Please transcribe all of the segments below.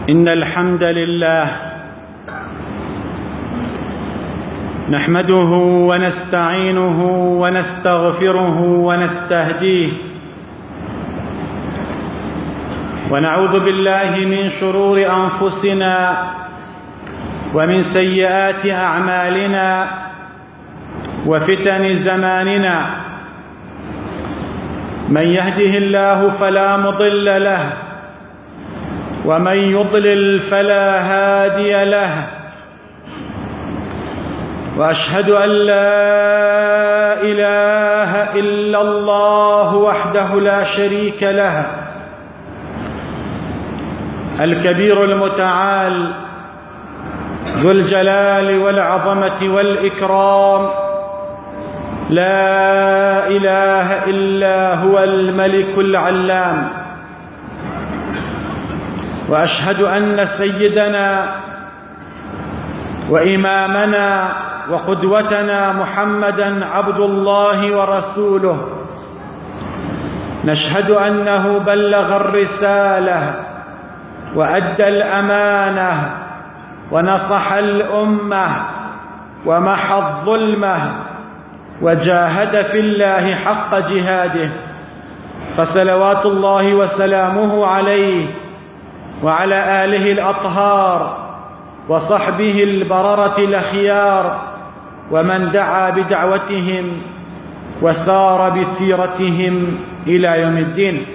إن الحمد لله نحمده ونستعينه ونستغفره ونستهديه ونعوذ بالله من شرور أنفسنا ومن سيئات أعمالنا وفتن زماننا. من يهده الله فلا مضل له ومن يضلل فلا هادي له، وأشهد أن لا إله إلا الله وحده لا شريك له الكبير المتعال ذو الجلال والعظمة والإكرام، لا إله إلا هو الملك العلام. وأشهد أن سيدنا وإمامنا وقدوتنا محمدًا عبد الله ورسوله، نشهد أنه بلغ الرسالة وأدى الأمانة ونصح الأمة ومحى الظلمة وجاهد في الله حق جهاده، فصلوات الله وسلامه عليه وعلى آله الأطهار وصحبه البررة الأخيار ومن دعا بدعوتهم وسار بسيرتهم إلى يوم الدين.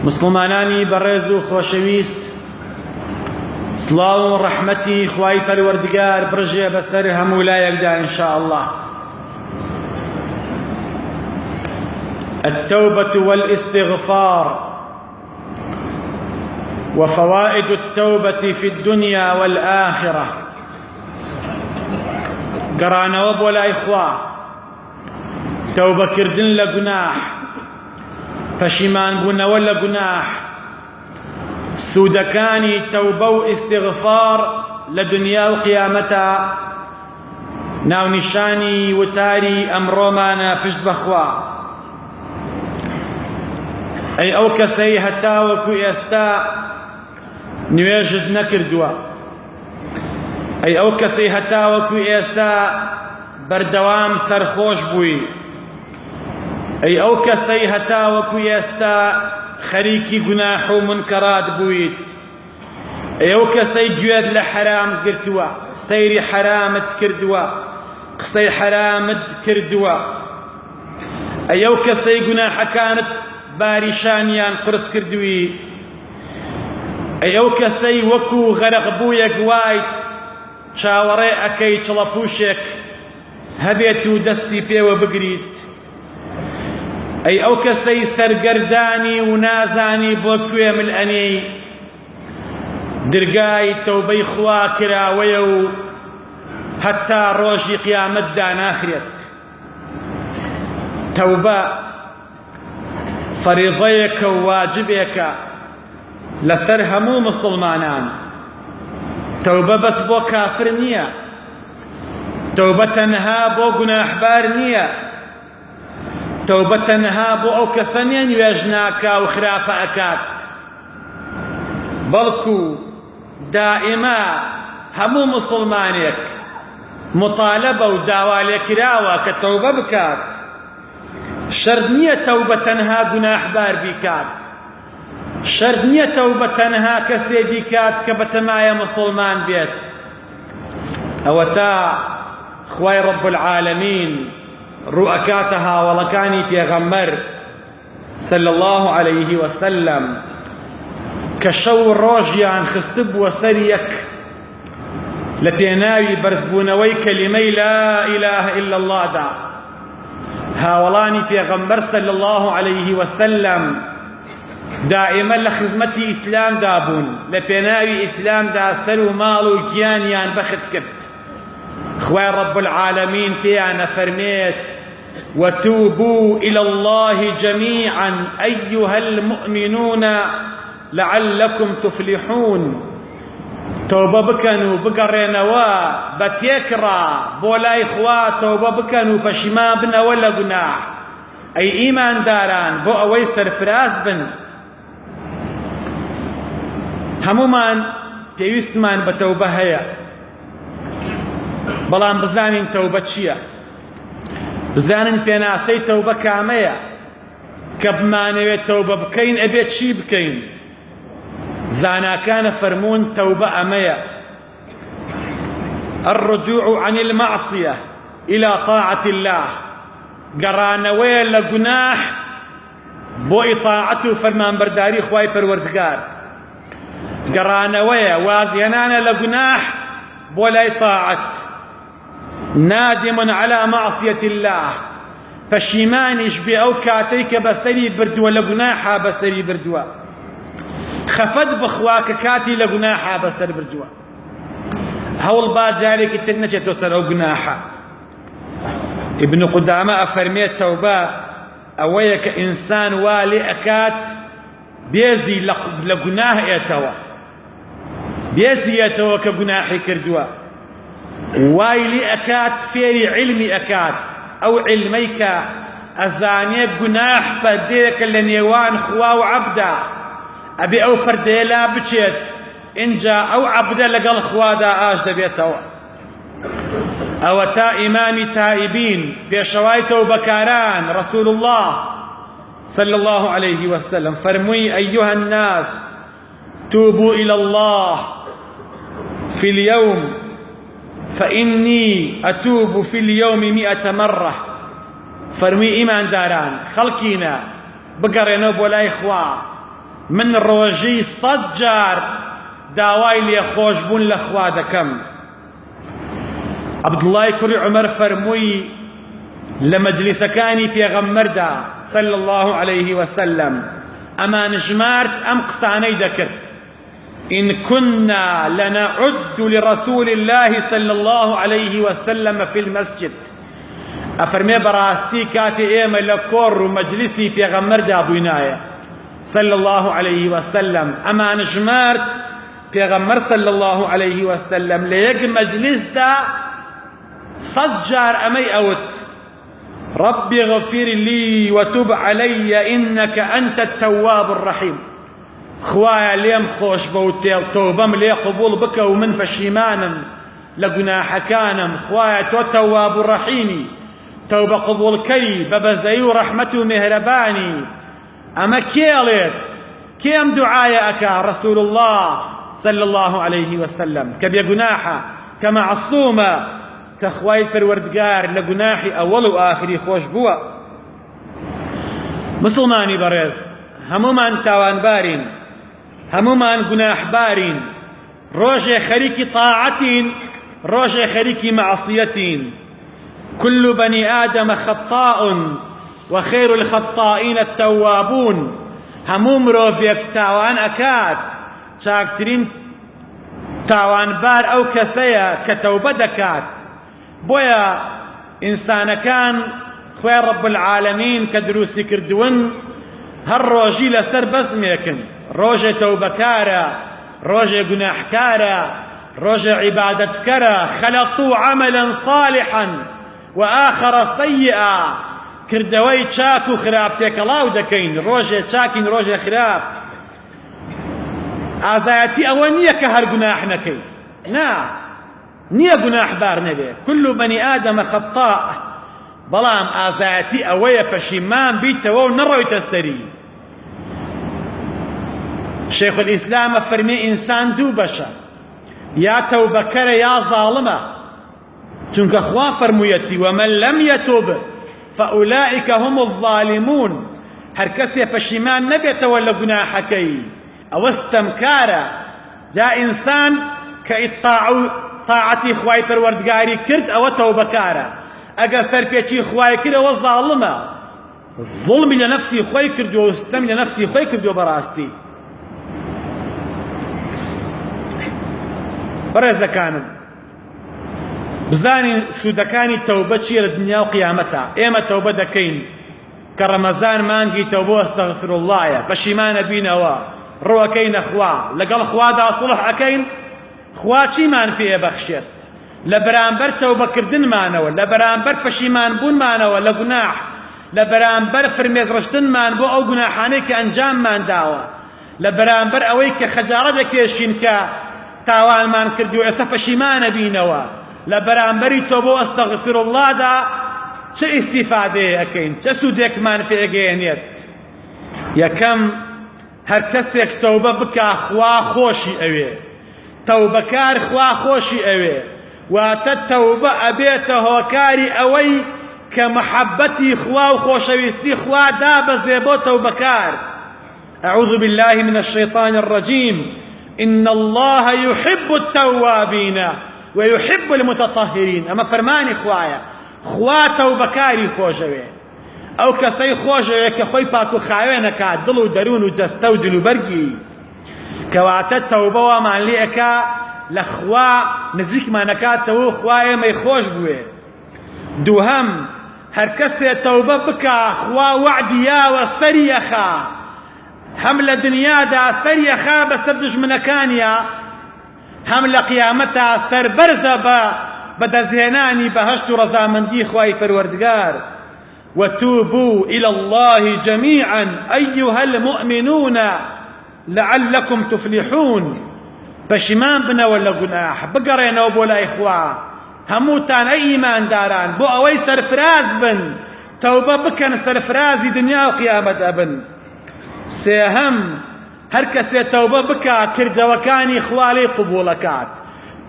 مسلمانانی بەڕێز و خۆشەویست، سڵاو و ڕەحمەتی خوای پەروەردگار بڕژێ بەسەر هەموو لایەکدا ئینشاء الله. التوبة والاستغفار وفوائد التوبة في الدنيا والآخرة. گەڕانەوە بۆ لای خوا، تەوبەکردن لە گوناح، پەشیمانبوونەوە لە گوناح، سوودەکانی تەوبە و ئیستیغفار لە دنیا و قیامەتە ناونیشانی وتاری ئەمڕۆمانە پشت بەخوا. ئەی ئەو کەسەی هەتاوەکو ئێستا نوێژت نەکردووە، ئەی ئەو کەسەی هەتاوەکو ئێستا بەردەوام سەرخۆش بووی، ئەی ئەو کەسەی هەتاوەکو ئێستا خەریکی گوناح و منکەرات بوویت، ئەی ئەو کەسەی گوێت لە حەرام گرتووە، سەیری حەرامت کردووە، قسەی حەرامت کردووە، ئەی ئەو کەسەی گوناحەکانت باریشانیان قرس کردووی، ئەی ئەو کەسەی وەکو غەرەقبوویەک وایت چاوەڕێ ئەکەی چڵەپوشێک هەبێت و دەستی پێوە بگریت، ئەی ئەو کەسەی سەرگەردانی و نازانی بۆ کوێ ملئەنی، دەرگای تەوبەی خوا کراوەیە و هەتا ڕۆژی قیامەتدا ناخرێت. تەوبە فەریضەیەکە و واجبێکە لەسەر هەموو مسلمانان. تەوبە بەس بۆ کافر نییە، تەوبە تەنها بۆ گوناحبار نییە، تەوبە تەنها بۆ ئەو کەسە نییە نوێژ ناکا و خراپە ئەکات، بەڵکو دائیما هەموو مسلمانێک مطالبە و داوا لێکراوە کە تەوبە بکات. شەرت نییە تەوبە تەنها گوناحبار بیکات، شەرت نییە تەوبە تەنها کەسێ بیکات کە بەتەمایە مسلمان بێت. ئەوە تا خوای ڕەب العالەمین ڕوو ئەکاتە هاوڵەکانی پێغەمبەر صلی الله عليه وسلم کە شەو و ڕۆژیان خستبووە سەر یەک لە پێناوی بەرزبوونەوەی کەلیمەی لا إله إلا الله دا. هاوڵانی پێغەمبەر صلی الله عليه وسلم دائما لە خزمەتی ئیسلامدا بوون، لە پێناوی ئیسلامدا سەر و ماڵ و گیانیان بەخت کرد. خوای ڕەب العالەمین پێیان ئەفەرمێت وتوبوا إلى الله جميعا أيها المؤمنون لعلكم تفلحون. تەوبە بکەن و بگەڕێنەوە بە تێکڕا بۆ لای خوا تەوبە بکەن و پەشیمان بنەوە لە گوناح. ئەی ئیمانداران بۆ ئەوەی سەرفراز بن هەمومان پێویستمان بە تەوبە هەیە، بەڵام بزانین تەوبە چییە، بزانین پێناسەی تەوبە کامەیە کە بمانەوێت تەوبە بکەین ئەبێت چی بکەین. زاناکانە فەرموون تەوبە ئەمەیە: الرجوع عن المعصية إلى طاعة الله، گەڕانەوەیە لە گوناح بۆ ئیطاعەت و فەرمانبەرداری خوای پەروەردگار، گەڕانەوەیە وازهێنانە لە گوناح بۆ لای طاعەت. نادم على معصية الله، پەشیمانیش بێ ئەو کاتەی کە بەسەری بردووە لە گوناحا بەسەری بردووە، خەفەت بخوا کە کاتی لە گوناحا بەسەر بردووە، هەوڵ با جارێکی تر نەچێتەوە سەر ئەو گوناحە. ابن قدامە ئەفەرمێت تەوبە ئەوەیە کە ئینسان وا لێ ئەکات بێزی لە گوناح ئێتەوە، بێزی ئێتەوە کە گوناحی کردووە، وای لێ ئەکات فێری علمی ئەکات، ئەو علمەی کە ئەزانێت گوناح پەردەیەکە لە نێوان خوا و عەبدا، ئەبێ ئەو پەردەیە لا بچێت، اینجا ئەو عەبدە لەگەڵ خوادا ئاش دەبێتەوە. ئەوە تا ئیمامی تائبین پێشەوای تەوبەکاران رسول الله صلى الله عليه وسلم فەرمووی: أيها الناس توبوا إلى الله في اليوم فإني أتوب في اليوم 100 مرة. فەرمووی ئیمانداران خەڵکینە بگەڕێنەوە بۆ لای خوا، من ڕۆژی 100 جار داوای لێخۆشبوون لە خوا دەکەم. عەبدوڵڵای کوڕی عومەر فەرمووی لە مەجلیسەکانی پێغەمبەردا صلى الله عليه وسلم ئەمان ژمارد ئەم قسانەی دەکرد: إن كنا لنعد لرسول الله صلى الله عليه وسلم في المسجد. ئەفەرمێ بەڕاستی کاتی ئێمە لە کۆڕ و مەجلیسی پێغەمبەردا بووینایە صلى الله عليه وسلم، ئەمان ژمارد پێغەمبەر صلى الله عليه وسلم لە یەک مەجلیسدا 100 جار ئەمەی ئەوت: ربي اغفر لي وتب علي إنك أنت التواب الرحيم. خوایا لێم خۆش بە و تەوبەم لێ قبول بکە و من پەشیمانم لە گوناحەکانم، خوایا تۆ تەواب و ڕەحیمی، تەوبە قبولکەری بە بەزەیی و ڕەحمەت و مێهرەبانی. ئەمە کێڵێت کێم دوعایە ئەکا رسول الله صلى الله عليه وسلم کە بێگوناحە کە مەعسوومە کە خوای پەروەردگار لە گوناحی ئەوەڵ و ئاخری خۆش بووە. مسلمانی بەڕێز، هەمومان تاوانبارین، هەمومان گوناحبارین، ڕۆژێ خەریکی طاعەتین، ڕۆژێ خەریکی مەعسیەتین. كل بني آدم خطاء وخير الخطائين التوابون. هەموو مرۆڤێک تاوان ئەکات، چاکترین تاوانبار ئەو کەسەیە کە تەوبە دەکات. بۆیە ئینسانەکان خوێ ڕەب العالەمین کە دروستی کردوون هەر ڕۆژی لەسەر بەزمێکن، ڕۆژێ تەوبەکارە، ڕۆژێ گوناحکارە، ڕۆژێ عیبادەتکەرە. خەلەقوا عەمەلًا صالحا وآخر سیئا. کردەوەی چاک و خراپ تێکەڵاو دەکەین، ڕۆژێ چاکین ڕۆژێ خراپ. ئازایەتی ئەوە نییە کە هەر گوناح نەکەی، نا، نییە گوناحبار نەبێ. كل بني آدم خطاء، بەڵام ئازایەتی ئەوەیە پەشیمان بیتەوە و نەڕۆیتە سەری. شێخ الئیسلامە فەرمێ ئینسان دوو بەشە، یا تەوبەکەرە یا زاڵمە، چونکە خوا فەرموویەتی: ومن لم يتب فأولئك هم الظالمون. هەر کەسێ پەشیمان نەبێتەوە لە گوناحەکەی ئەوە ستەمکارە. جا ئینسان کە طاعەتی خوای پەروەردگاری کرد ئەوە تەوبەکارە، ئەگەر سەرپێچی خوای کرد ئەوە زاڵمە، ظڵمی لە نەفسی خۆی کردووە و ستەمی لە نەفسی خۆی کردووە. بەڕاستی بەڕێزەکانم، بزانین سوودەکانی تەوبە چیە لە دنیا و قیامەتە. ئێمە تەوبە دەکەین کە ڕەمەزان مانگی تەوبە و ئەستەغفیرڵڵایە، پەشیمانە بینەوە، ڕۆەکەینە خوا، لەگەڵ خوادا سوڵح ئەکەین، خوا چیمان پێبەخشێت لە بەرامبەر تەوبەکردنمانەوە لە بەرامبەر پەشیمانبوونمانەوە لە گوناح لە بەرامبەر فرمێدڕشتنمان بۆ ئەو گوناحانەی کە ئەنجاممان داوە لە بەرامبەر ئەوەی کە خەجاڵەت دەکێشین کە تاوانمان کردی و ئێستا پەشیمانە بینەوە لە بەرامبەری تۆ بۆ ئەستەغفر اللهدا چه ئیستیفادەیە ئەکەین چه سوودێکمان پێگەێنێت یەکەم هەر کەسێک تەوبە بکا خوا خۆشی ئەوێ تەوبەکار خوا خۆشی ئەوێ واتە تەوبە ئەبێتە هۆکاری ئەوەی کە محەبەتی خوا و خۆشەویستی خوا دابەزێ بۆ تەوبەکار أعوذ بالله من الشيطان الرجيم إن الله يحب التوابين ويحب المتطهرين أما فرماني خوايا خوا توبكاري خوشوي أو كسي خوشوي كخوي باكو خاوينكا دلو درون وجستو جلو برقي كواتا توبة ومان ليكا لخوا نزيك ما نكاتو خوايا ما يخوش بوي دوهم هر كسي توبة بكا خوا وعديا وسريخا هم لدنيا دا سريخا بسردج منكانيا هم لقيامتا سربرزة بدزهناني بهشت رزامندي خواي پروردگار وتوبوا إلى الله جميعا أيها المؤمنون لعلكم تفلحون بشمان بنا ولا قناح بقرين وبولا إخوة هموتان أي إيمان داران بو أوي سرفراز بن توبة بكن سرفرازي دنيا وقيامة أبن سيهم هر کەسێ تەوبە بکات کردەوەکانی خوا لێی قبوڵەکات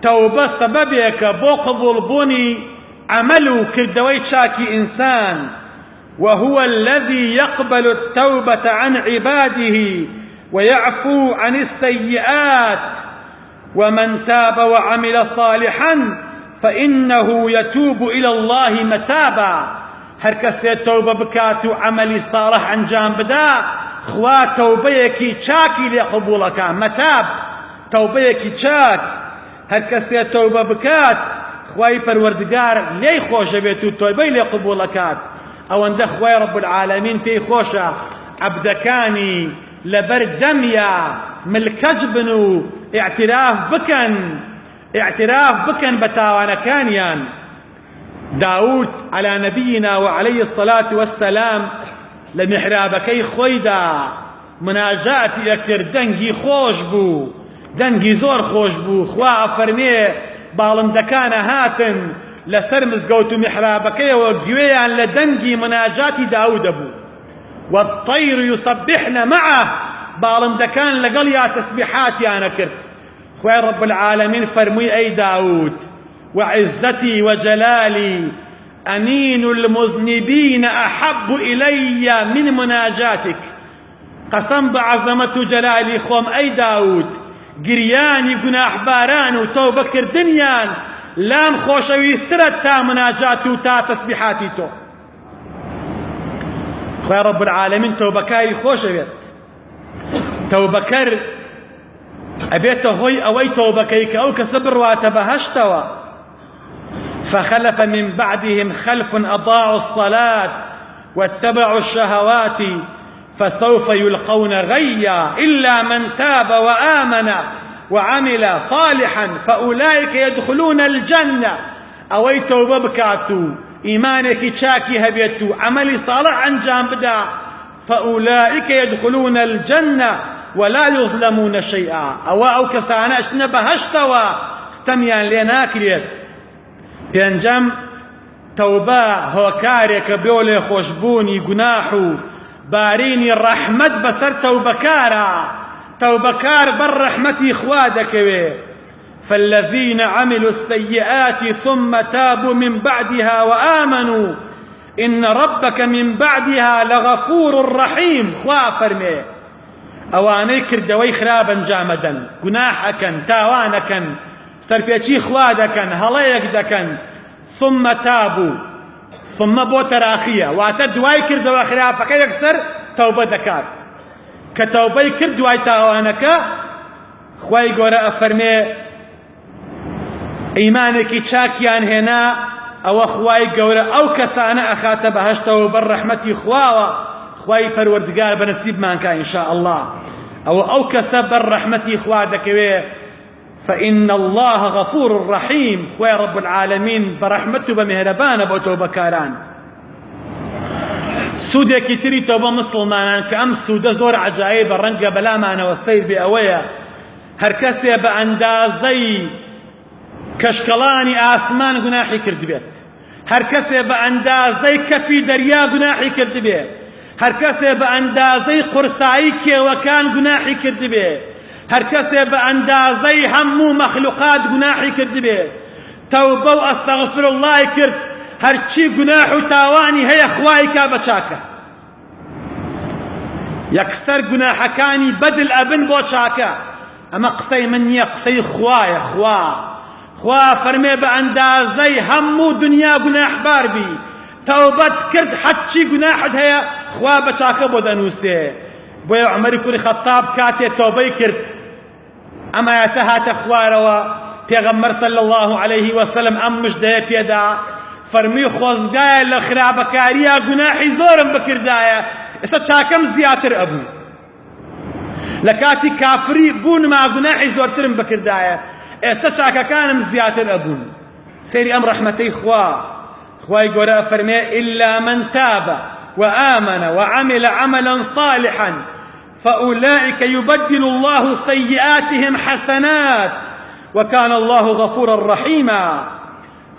تەوبە سەبەبێکە بۆ قبوڵبوونی عەمەل و کردەوەی چاکی ئینسان وهو الذي يقبل التوبة عن عباده ويعفو عن السيئات ومن تاب وعمل صالحا فإنه يتوب إلى الله متابا هر کەسێ تەوبە بکات و عەمەلی صالح ئەنجام بدا خوا تەوبەیەکی چاکی لێ قبوڵەکە مەتاب تەوبەیەکی چاک هەر کەسێ تەوبە بکات خوای پەروەردگار لێی خۆشە بێت و تۆبەی لێ قبوڵەکات ئەوەندە خوای رب العالمین پێی خۆشە عەبدەکانی لەبەر دەمیا ملکەج بن و ئیعتراف بکەن بە تاوانەکانیان داود على نبينا وعليه الصلاة والسلام لمحرابكي خويدا مناجاتي اكر دنگي خوش بو دنگي زور خوش بو خوا افرمي باڵندەکانە هاتن لەسەر مزگەوت و محرابەکەیەوە گوێیان لە دەنگی مناجاتی داود بوو والطير يسبحن معه باڵندەکان لەگەڵ یا تسبیحاتیانە کرد خوای رب العالمين فرمووی ئەی داود وعزتي وجلالي أنين المذنبين أحب إلي من مناجاتك قسم بعظمة جلالي خوم أي داود قرياني قناح باران وتوبة كردنيان لام خوشويسترت تا مناجاتي وتا تسبيحاتي تو خويا رب العالمين توبة كاري خوشويت توبة كر أبيته هوي أوي توبة كيك أو كسبر واتبهشتوا فخلف من بعدهم خلف أضاعوا الصلاة واتبعوا الشهوات فسوف يلقون غيا إلا من تاب وآمن وعمل صالحا فأولئك يدخلون الجنة أوي توبة بكاتو إيمانك شاكي هبيتو عملي صالح عن جانبدا فأولئك يدخلون الجنة ولا يظلمون شيئا أو كسانا اشنبهشتوا استميان لناكليت پێنجەم تەوبە هۆکارێکە بێ لێ خۆشبوونی گوناح و بارینی ڕەحمەت بەسەر تەوبەکارە تەوبەکار بەر ڕەحمەتی خوا دەکەوێ فالذين عملوا السيئات ثم تابوا من بعدها وآمنوا إن ربك من بعدها لغفور رحيم خوا فەرمێ ئەوانەی کردەوەی خراپ ئەنجام دەن گوناح ئەکەن تاوان ئەکەن سەرپێچی خوا دەکەن هەڵەیەک دەکەن ثم تابوا ثم بۆ تەراخیە واتە دوای کردەوە خراپەکە یەکسەر تەوبە دەکات کە تەوبەی کرد دوای تاوانەکە خوای گەورە ئەفەرمێ ئیمانێکی چاکیان هێنا ئەوە خوای گەورە ئەو کەسانە ئەخاتە بەهەشتەوە بەر ڕەحمەتی خواوە خوای پەروەردگار بەنەسیبمان کە ئینشاء الله ئەوە ئەو کەسە بەر ڕەحمەتی خوا دەکەوێ فإن الله غفور رحيم. خويا رب العالمين برحمته بمهربان بو توبة كاران. سودێکی تری تۆبە مسلمانان کە ئەم سوودە زۆر عەجایبە ڕەنگە بەلامانەوە سەیر بێ ئەوەیە هەر کەسێ بە ئەندازەی کەشکەڵانی ئاسمان گوناحی کرد بێت، هەر کەسێ بە ئەندازەی کەفی دەریا گوناحی کرد بێ، هەر کەسێ بە ئەندازەی قورسایی کێوەکان گوناحی کرد بێ، هەر کەسێ بە ئەندازەی هەموو مەخلوقات گوناحی کرد بێ، تەوبە و ئەستەغفرڵڵای کرد، هەرچی گوناح و تاوانی هەیە خوای کا بە چاکە. یەکسەر گوناحەکانی بەدل ئەبن بۆ چاکە. ئەمە قسەی من نییە، قسەی خوایە. خوا فەرمێ بە ئەندازەی هەموو دنیا گوناحبار بی، تەوبەت کرد حەچی گوناحت هەیە خوا بە چاکە بۆ دەنووسێ. بۆیە عومەری کوڕی خەتاب کاتێ تۆبەی کرد ئەم ئایەتە هاتە خوارەوە، پێغەمبەر صلی الله عليه وسلم ئەم مژدەیە پێدا فەرمی خۆزگایە لە خراپەکاریە گوناحی زۆرم بکردایە، ئێستا چاکەم زیاتر ئەبوو. لە کاتی کافری بوونما گوناحی زۆرترم بکردایە، ئێستا چاکەکانم زیاتر ئەبوون. سەیری ئەم ڕەحمەتەی خوای گەورە فەرمێ إلا من تاب وآمن وعمل عملا صالحا فأولئك يبدل الله سيئاتهم حسنات وكان الله غفورا رحيما.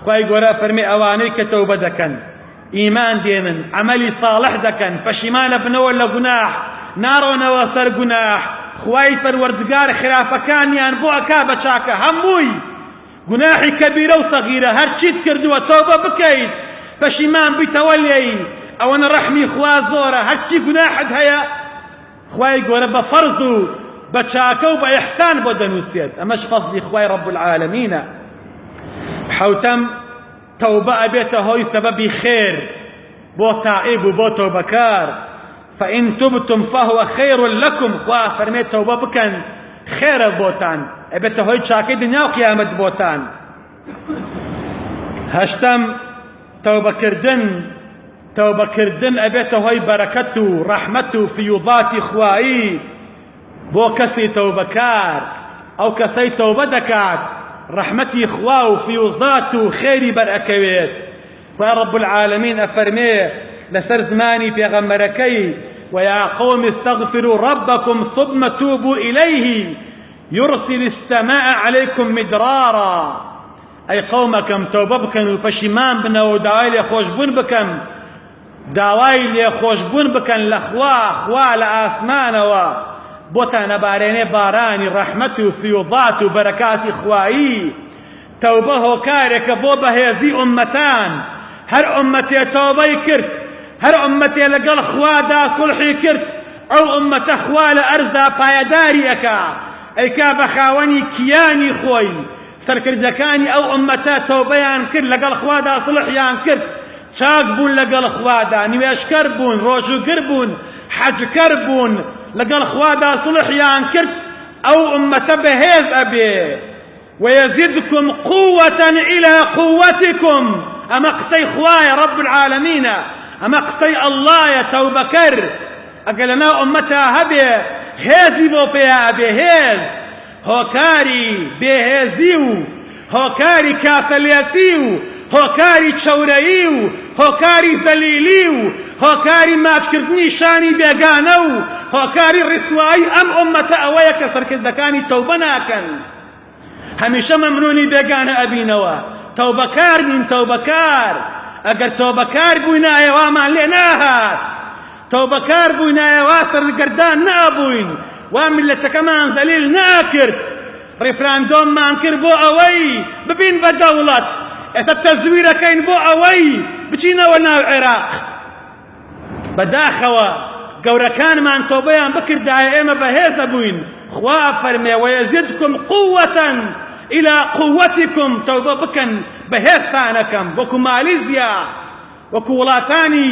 خوای گەورە فەرمێ ئەوانەی کە تەوبە دەکەن، ئیمان دێنن، عملی صالح دەکەن، پەشیمانە بنەوە لە گوناح، ناڕۆنەوە سەر گوناح، خوای پەروەردگار خراپەکانیان بۆ ئەکا بە چاکە. هەمووی گوناحی کەبیرە و سەغیرە هەرچیت کردووە تەوبە بکەیت، پەشیمان بیتەوە لێی، ئەوەنە ڕەحمی خوا زۆرە. هەرچی گوناحت هەیە خوای گەورە بە فەرز و بە چاکە و بە ئیحسان بۆ دەنووسێت. ئەمەش فەزلی خوای رب العالمینە. حوتەم تەوبە ئەبێتە هۆی سەبەبی خێر بۆ تائب و بۆ تەوبەکار. فإن تبتم فهو خير لكم. خوا فەرمێت تەوبە بکەن خێرە بۆتان، ئەبێتە هۆی چاکەی دنیا و قیامەت بۆتان. هەشتەم تەوبەکردن ئەبێتە هۆی بەرەکەت و ڕەحمەت و فیوضاتی خوایی بۆ کەسی تەوبەکار. ئەو کەسەی تەوبە دەکات ڕەحمەتی خوا و فیوضات و خێری بەرئەکەوێت. خوا رب العالمین ئەفەرمێ لەسەر زمانی پێغەمبەرەکەی ويا قوم استغفروا ربكم ثم توبوا إليه يرسل السماء عليكم مدرارا. أي قومكم توبة بكن وبشمان بنا وداوای لێ خۆشبوون بکەن، داوای لێ خۆشبوون بکەن لە خوا لە ئاسمانەوە بۆتان ئەبارێنێ بارانی ڕەحمەت و فیوضات و بەرەکاتی خوایی. تەوبە هۆکارێکە بۆ بەهێزی ئومەتان. هەر ئومەتێ تەوبەی کرد، هەر ئومەتێ لەگەڵ خوادا سڵحی کرد، ئەو ئومەتە خوا لە ئەرزا پایەداری ئەکا، ئەیکا بە خاوەنی کیانی خۆی. سەرکردەکانی ئەو ئومەتە تەوبەیان کرد، لەگەڵ خوادا سڵحیان کرد، چاک بوون لەگەڵ خوادا، نوێژکەر بوون، ڕۆژوگەر بوون، حەجکەر بوون، لەگەڵ خوادا سڵحیان کرد، ئەو ئومەتە بەهێز ئەبێ. ويزدكم قوة إلى قوتكم. ئەمە قسەی خوایە رب العالمینە، ئەمە قسەی ئەڵڵایە. تەوبەکەر ئەگەر لەناو ئومەتا هەبێ هێزی بۆ پێیا ئەبێ، هێز، هۆکاری بێهێزی و هۆکاری کاسەلێسی و هۆکاری چەورەیی و هۆکاری زەلیلی و هۆکاری ماچکردنی شانی بێگانە و هۆکاری ڕیسوایی. ئەم ئومەتە ئەوەیە کە سەرکردەکانی تەوبە ناکەن، هەمیشە مەمنوونی بێگانە ئەبینەوە. تەوبەکار بین، تەوبەکار. ئەگەر تەوبەکار بووینایە وامان لێ ناهات، تەوبەکار بووینایە وا سەرگەردان نابووین، وا میلەتەکەمان زەلیل ناکرد، ڕێفراندۆممان کرد بۆ ئەوەی ببین بە دەوڵەت، ئێستا تەزویرەکەین بۆ ئەوەی بچینەوە ناو عێراق. بەداخەوە گەورەکانمان تۆبەیان بکردایە ئێمە بەهێزە بووین. خوا فەرمێ وەیەزیدکم قووەتەن إلى قوتكم. توبة بكن بهێزتانەکەم وەکو مالیزیا، وەکو وڵاتانی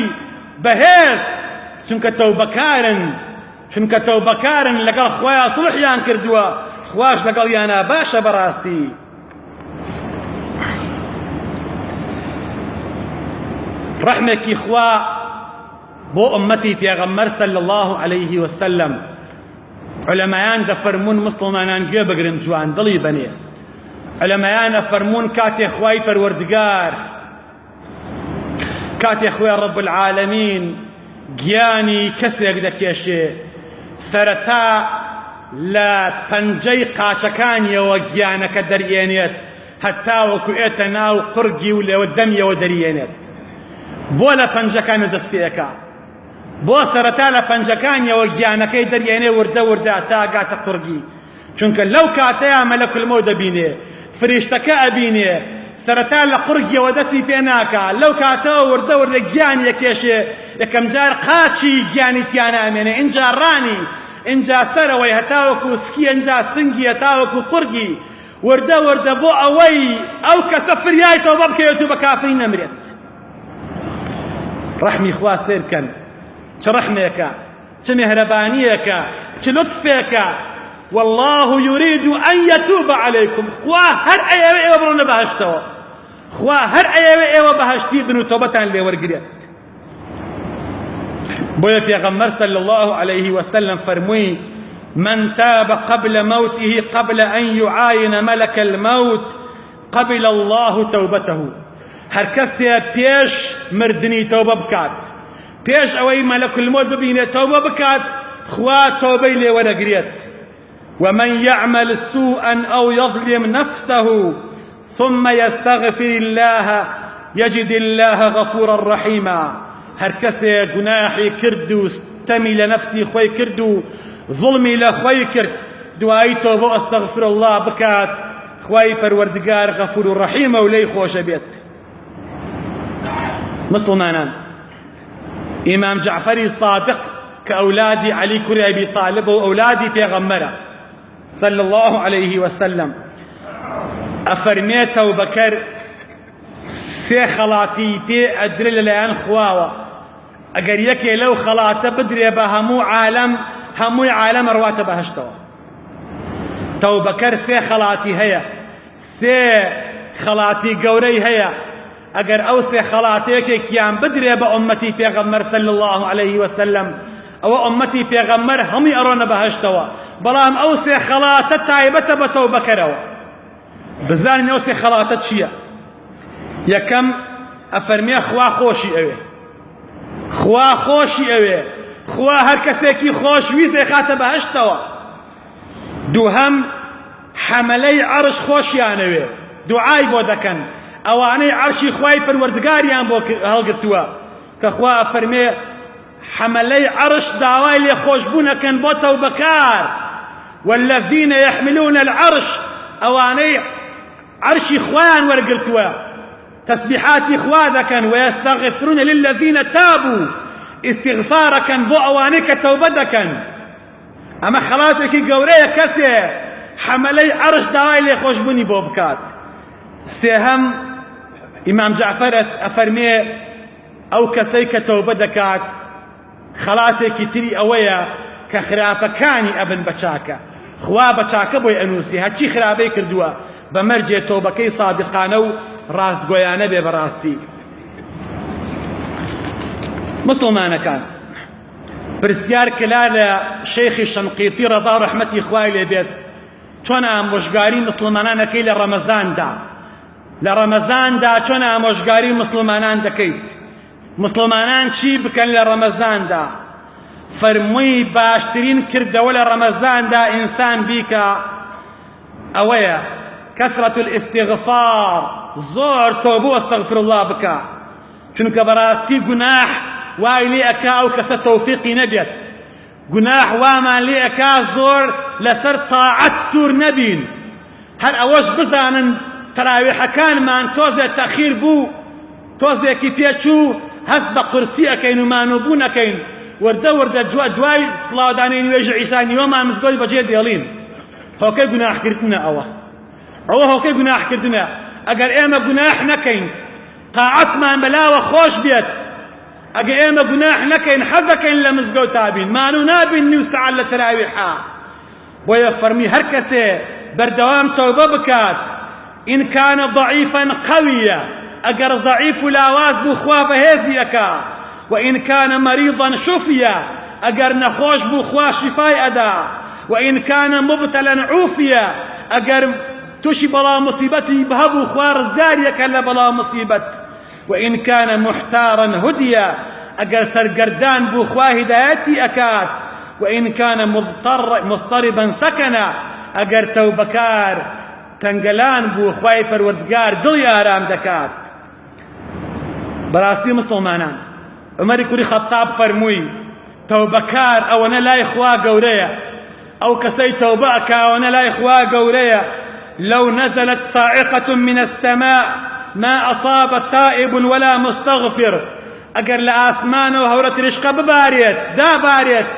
بەهێز، چونکە تەوبەکارن لەگەڵ خوایە سڵحیان کردووە، خواش لەگەڵیانە باشە بەڕاستی. ڕەحمێکی خوا بۆ ئومەتی پێغەمبەر صلی الله عليه وسلم علەمایان دەفەرمون مسلمانان گوێ بگرن جوان دڵی بەنێ علەمایان دەفەرمون کاتێ خوای پەروەردگار کاتێ خوێ ڕەب العالەمین گیانی کەسێک دەکێشێ سەرەتا لە پەنجەی قاچەکانیەوە گیانەکە دەرئێنێت هەتا وەکو ئێتە ناو قورگی و لێوە دەمیەوە دەرئێنێت بۆ لە پەنجەکانە دەست پێەکە بۆ سەرەتا لە پەنجەکانیەوە گیانەکەی دەرئێنێ وردە وردە تا گاتە قورگی چونکە لەو کاتەیە مەلەکول مەوت دەبینێ فریشتەکە ئەبینێ سەرەتا لە قورگیەوە دەستی پێ ناکا لەو کاتەوە وردە وردە گیانی یەکێشێ یەکەم جار قاچی گیانی تیانامێنێ اینجا ڕانی اینجا سەرەوەی هەتاوەکو سکی اینجا سنگی هەتاوەکو قورگی وردە وردە بۆ ئەوەی ئەو کەسە فریای تەوبە بکەوێت و بە کافری نەمرێت ڕەحمی خوا سێرکەن چ ڕەحمێکە چ مێهرەبانیەکە چ لوتفێکە والله يريد أن يتوب عليكم خوا هر أيوة أيوة برون بهشتوا خوا هر أيوة أيوة بهشتي بنو توبتان لي ورقريت بويا پیغمبر صلى الله عليه وسلم فرموي من تاب قبل موته قبل أن يعاين ملك الموت قبل الله توبته هر کسی پیش مردنی توبه بکات پیش اوی ملک الموت ببینه توبه بکات خوا توبه لي ورقريت ومن يعمل سوءا أو يظلم نفسه ثم يستغفر الله يجد الله غفورا رحيما هر کسی گناحی کرد و ستمی لنفسی خوی کرد و ظلمی لخوی کرد دوایی توبه استغفر الله بکات خوی پروردگار غفور و رحیم و لی خوش بیت مسلمانان امام جعفری صادق كأولاد علي كري أبي طالب وأولادي پیغمبره صلى الله عليه وسلم أفرميته وبكر سي خلاطي بي أدري ليان خواوة أقر يكي لو خلاطة بدري بهمو عالم رواته بهشتوا تو بكر سي خلاطي هيا سي خلاطي قوري هيا أقر أو سي خلاطي كيان بدري بأمتي بيغمر صلى الله عليه وسلم أو أمتي بيغمر همي أرونا بهشتوا بلام أو سي خلاطة تايبة بتو بكروا بزاني أو سي خلاطة شيا يكم أفرمي خوا خوشي أوي خوا خوشي أوي خوا هر كسيكي خوش ويزي خاطة بهشتوا دوهم حملي عرش خوشيان أوي دعاي بودكن أواني عرشي خواي پروردگاريان بو هلقرتوا كخوا أفرمي حملي عرش داواي لي خوشبونا كان بوتا وبكار والذين يحملون العرش أواني عرشي خوان ورقرتوا تسبيحات إخواذا كان ويستغفرون للذين تابوا استغفارا كان بو أوانيك توبدا كان أما خلاتك قورية كسي حملي عرش داواي لي خوشبوني بو بكات سيهم إمام جعفر أفرمي أو كسيك توبدا كات خلاتك تري أويا كخرابكاني أبن بچاكا خوا بچاكا بوي أنوسي هاتشي خرابي كردوا بمرجي توبكي صادقانو راست قويانه بي براستي مسلمان كان برسيار كلال شيخ الشنقيطي رضا رحمتي إخوائي لبيت چون اموشگاري مسلمانان كي لرمضان دا چون اموشگاري مسلمانان دكيت مسلمانان چي بكن لرمضان دا فرموي باشترين كردوا لرمضان دا إنسان بيكا أويا كثرة الاستغفار زور توبو استغفر الله بكا چونك براستي گناح واي لي اكا او كسا توفيقي نبيت گناح واما لي اكا زور لسر طاعت سور نبين هر اوش بزانن تراويح كان من توزي تأخير بو توزي كي بيشو هث بقرسي اكين وما نوبون اكين ورده دواي صلاة دانين ويجي عيسان يوما مزقود بجي ديالين هوكي گناح كرتنا هوكي گناح كردنا اگر ايما گناح نكين طاعت من بلاوة خوش بيت اگر ايما گناح نكين حزكين لمزقو تابين مانو نابين نوستعال لتراويحا ويفرمي هركسي بردوام توبة بكات إن كان ضعيفا قويا اگر ضعيف لاواز بخوا بهزيكا وإن كان مريضا شفيا اگر نخوش بخوا شفاي أدا وإن كان مبتلا عوفيا أجر توشي بلا مصيبتي بهبو خوار زقاريك هلا بلا مصيبت وإن كان محتارا هديا أجر سرقردان بو خواه هدايتي أكاد وإن كان مضطربا سكنا أجر توبكار تنقلان بو خواي پروردگار دڵی ئارام دەکات. بەڕاستی مسلمانان عومەری کوڕی خەتاب فەرمووی تەوبەکار ئەوەنە لای خوا گەورەیە، ئەو کەسەی تەوبە ئەکا ئەوەنە لای خوا گەورەیە. لو نزلت صاعقة من السماء ما أصاب تائب ولا مستغفر ئەگەر لە ئاسمانەوە هەورە ترشقە ببارێت دابارێت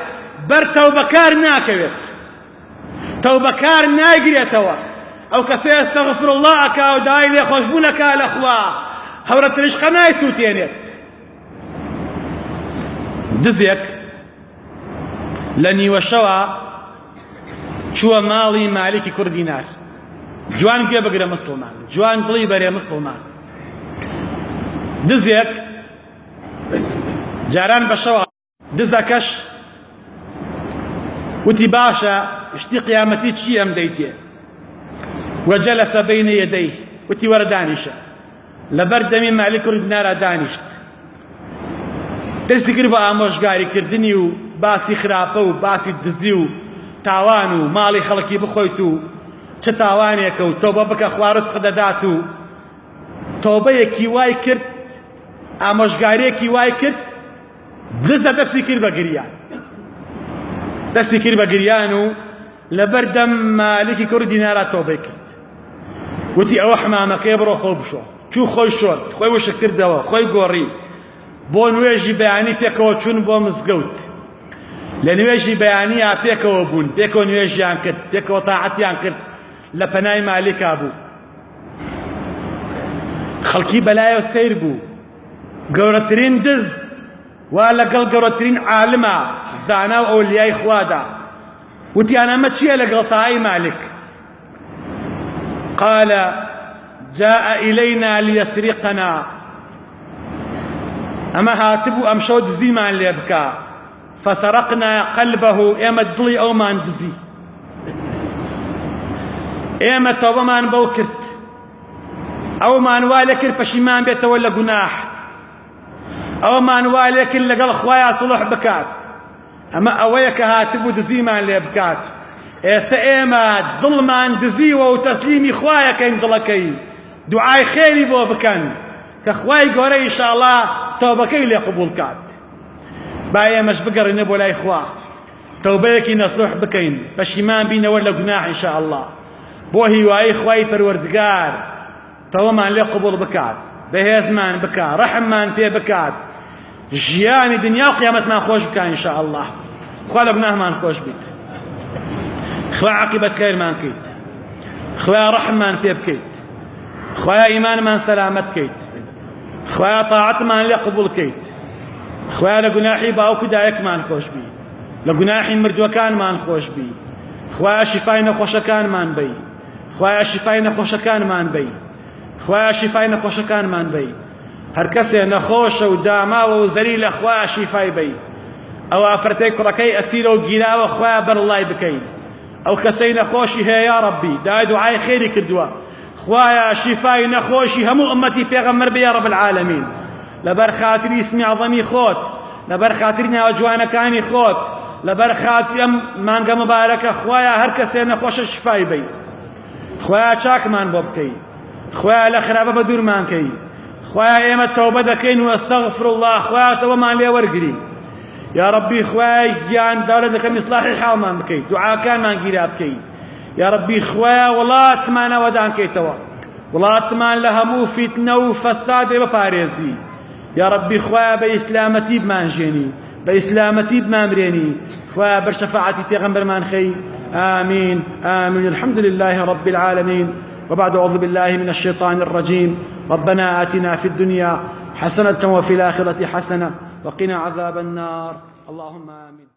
بەر تەوبەکار ناکەوێت، تەوبەکار ناگرێتەوە. ئەو کەسەی ئەستەغفر الله ئەکا و داوای لێخۆشبوون ئەکا لە خوا هەورە ترشقە نایسووتێنێت. دزێک لە نیوە شەوە چووە ماڵی مالکی کوڕ دینار. جوان گوێ بگرە مسلمان، جوان دڵی بەرێ مسلمان. دزێک جاران بە شەوە دزەکەش وتی باشە شتی قیامەتی چی ئەم دەیتێ وجلس بين يديه وتي ورا دانيشة لبر دمي مالك ردنارا دانيشت دەستی کرد بە ئامۆژگاریکردنی و باسی خراپە و باسی دزی و تاوان و ماڵی خەڵکی بخۆیت و چه تاوانێکە و تۆبە بکە خوا ڕزق دەدات و تۆبەیەکی وای کرد، ئامۆژگاریەکی وای کرد، دزە دەستی کرد بە گریان، دەستی کرد بە گریان و لەبەر دەم مالکی کوڕ دینارا تۆبەی کرد. وتی ئەوە حمامەکەی بڕۆ خۆ بشۆ. چوو خۆی شۆرد، خۆی وشک کردەوە، خۆی گۆڕی، بۆ نوێژی بەیانی پێکەوە چوون بۆ مزگەوت. لە نوێژی بەیانیە پێکەوە بوون، پێکەوە نوێژیان کرد، پێکەوە تاعەتیان کرد، لە پەنای مالیکا بوو. خەڵکی بەلایەوە سەیر بوو، گەورەترین دز وا لەگەڵ گەورەترین عالمە زانا و ئەولیای خوادا. وتیان ئەمە چییە لەگەڵ تاعی مالک؟ قال جاء إلينا ليسرقنا أما هاتبو أمشو دزي مان ليبكا فسرقنا قلبه إما الدلي أو مان دزي إما توبة مان بوكرت أو مان والكر پشیمان بيت ولا گناح أو مان والكر لقل خوايا صلح بكات أما أويك هاتبو دزي مان ليبكات ئێستا دڵمان دزیوە و تەسلیمی خوایەکەین دڵەکەی دوعای خێری بۆ بکەن کە خوای گەورە ئینشاءڵڵا تەوبەکەی لێ قبوڵ کات. با ئێمەش بگەڕێنە بۆ لای خوا تەوبەیەکی نەسوح بکەین، پەشیمان بینەوە لە گوناح ئینشاءڵڵا بۆ هیوایی خوای پەروەردگار تەوبەمان لێ قبوڵ بکات، بەهێزمان بکات، ڕەحممان پێ بکات، ژیانی دنیا و قیامەتمان خۆش بکات ئینشاءڵڵا. خوا لە گوناحمان خۆش بیت، خوا عاقبەت خێرمان کەیت، خوا ڕەحممان پێ بکەیت، خوا ئیمانمان سەلامەت کەیت، خوا تاعەتمان لێ قبوڵ کەیت، خوا لە گوناحی باوک و دایکمان خۆش بی، لە گوناحی مردووەکانمان خۆش بی، خوا شیفای نەخۆشەکانمان بی، خوا شیفای نەخۆشەکانمان بی، خوا شیفای نەخۆشەکانمان بی. هەر کەسێ نەخۆشە و داماوە و زەری لە خوا شیفای بی. ئەو ئافرەتەی کوڕەکەی ئەسیرە و گیراوە خوا بەرڵای بکەیت. ئەو کەسەی نەخۆشی هەیە یا ڕەبی دای دوعای خێری کردووە خوایە شیفای نەخۆشی هەموو ئومەتی پێغەمبەر بێ یا ڕەب العالەمین. لەبەر خاتری ئیسمی عەظەمی خۆت، لەبەر خاتری ناوە جوانەکانی خۆت، لەبەر خاتری ئەم مانگە مبارەکە خوایە هەر کەسێ نەخۆشە شیفای بی. خوایە چاکمان بۆ بکەی، خوایە لە خراپە بە دوورمان کەی، خوایە ئێمە تەوبە دەکەین و ئەستەغفر الله، خوایە تەوبەمان لێ وەرگری. يا ربي خواي يان دولتك إصلاحي حالمان بكي دعاء كان مان جيرا بكي يا ربي خوايا ولات مانا ودان كيتوا ولات مان لهمو فتنة وفساد بباريزي يا ربي خوايا بإسلامتي بمان جيني بإسلامتي بمان مريني خوايا برشفاعتي تيغمبر مان خي آمين آمين. الحمد لله رب العالمين وبعد أعوذ بالله من الشيطان الرجيم. ربنا آتنا في الدنيا حسنة وفي الآخرة حسنة وقنا عذاب النار. اللهم آمين.